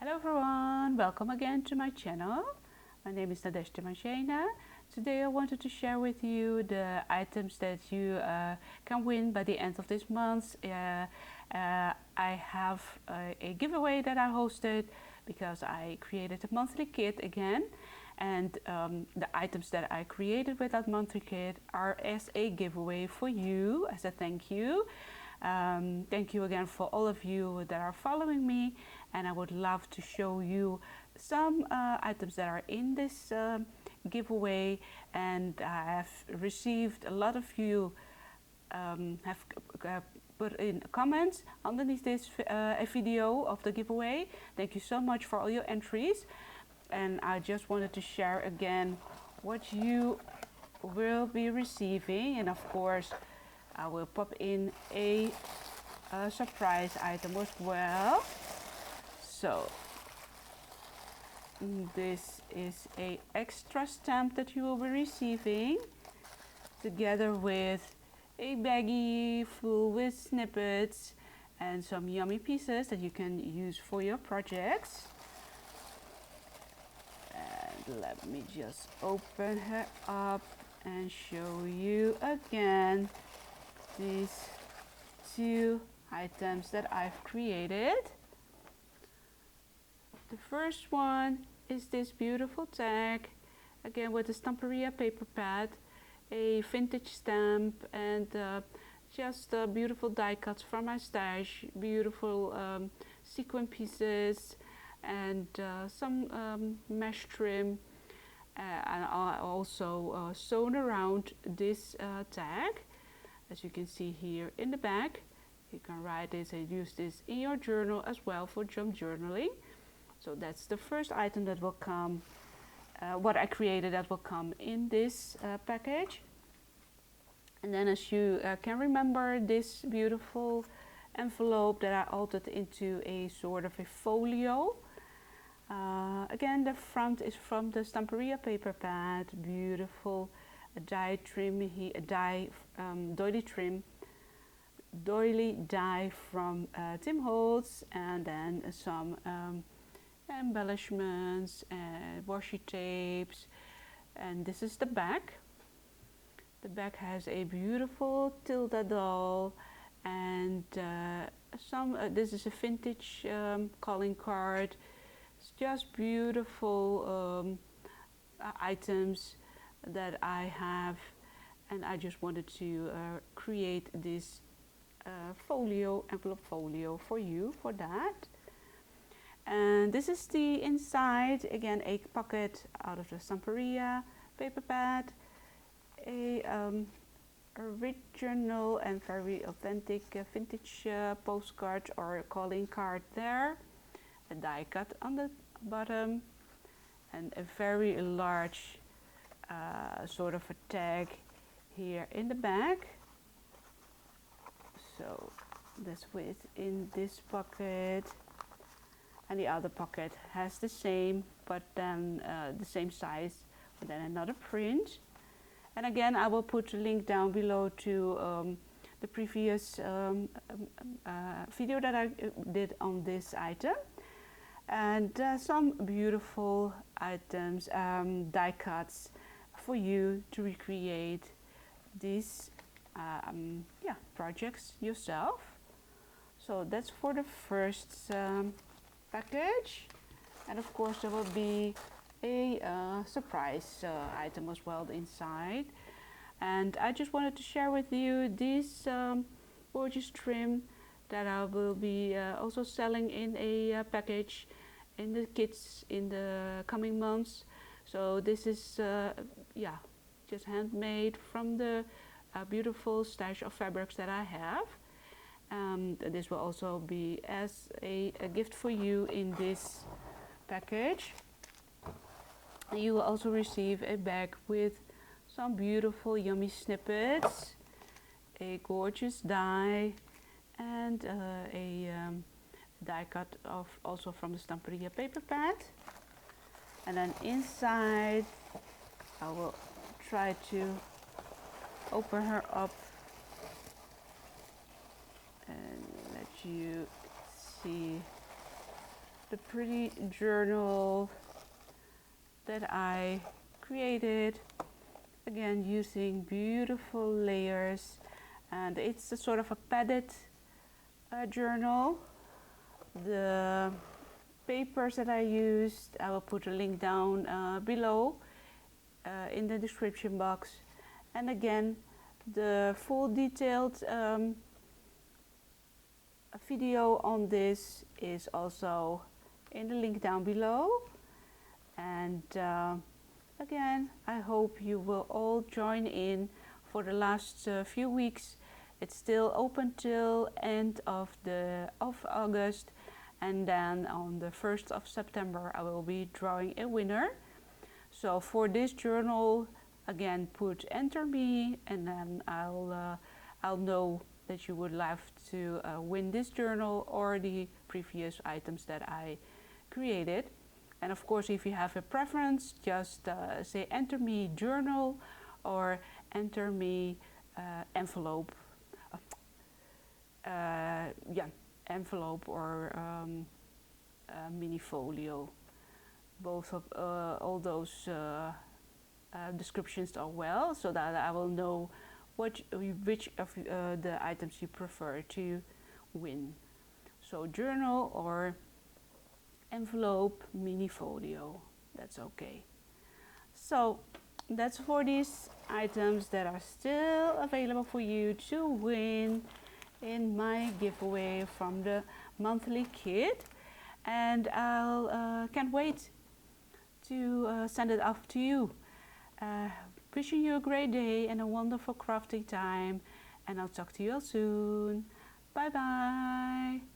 Hello everyone, welcome again to my channel. My name is Nadezhda. Today I wanted to share with you the items that you can win by the end of this month. I have a giveaway that I hosted because I created a monthly kit again, and the items that I created with that monthly kit are as a giveaway for you as a thank you. Thank you again for all of you that are following me, and I would love to show you some items that are in this giveaway. And I have received a lot of you have put in comments underneath this video of the giveaway. Thank you so much for all your entries, and I just wanted to share again what you will be receiving. And of course I will pop in a surprise item as well. So this is a extra stamp that you will be receiving, together with a baggie full with snippets and some yummy pieces that you can use for your projects. And let me just open her up and show you again these two items that I've created. The first one is this beautiful tag, again with a Stamperia paper pad, a vintage stamp, and just beautiful die cuts from my stash, beautiful sequin pieces, and some mesh trim. And I also sewn around this tag, as you can see here in the back. You can write this and use this in your journal as well for jump journaling. So that's the first item that will come, what I created that will come in this package. And then, as you can remember, this beautiful envelope that I altered into a sort of a folio. Again, the front is from the Stamperia paper pad, beautiful die trim, doily die from Tim Holtz, and then some embellishments and washi tapes. And this is the back. The back has a beautiful Tilda doll, and this is a vintage calling card. It's just beautiful items that I have, and I just wanted to create this envelope folio for you for that. And this is the inside, again a pocket out of the Stamperia paper pad, a original and very authentic vintage postcard or calling card there, a die cut on the bottom, and a very large sort of a tag here in the back. So that's within this pocket, and the other pocket has the same, but then the same size, but then another print. And again, I will put a link down below to the previous video that I did on this item. And some beautiful items, die cuts for you to recreate these projects yourself. So that's for the first package, and of course there will be a surprise item as well inside. And I just wanted to share with you this gorgeous trim that I will be also selling in a package in the kits in the coming months. So this is just handmade from the beautiful stash of fabrics that I have. This will also be as a gift for you in this package. You will also receive a bag with some beautiful yummy snippets, a gorgeous die, and a die cut also from the Stamperia paper pad. And then inside I will try to open her up and let you see the pretty journal that I created, again using beautiful layers, and it's a sort of a padded journal. The papers that I used, I will put a link down below in the description box, and again the full detailed video on this is also in the link down below. And again, I hope you will all join in for the last few weeks. It's still open till end of August, and then on the 1st of September I will be drawing a winner. So for this journal, again, put enter me, and then I'll know that you would like to win this journal or the previous items that I created. And of course, if you have a preference, just say enter me journal or enter me envelope. Envelope or mini folio. Both of all those descriptions are well, so that I will know which of the items you prefer to win. So journal or envelope, mini folio, that's okay. So that's for these items that are still available for you to win in my giveaway from the monthly kit, and I'll can't wait to send it off to you. Wishing you a great day and a wonderful crafting time, and I'll talk to you all soon. Bye bye.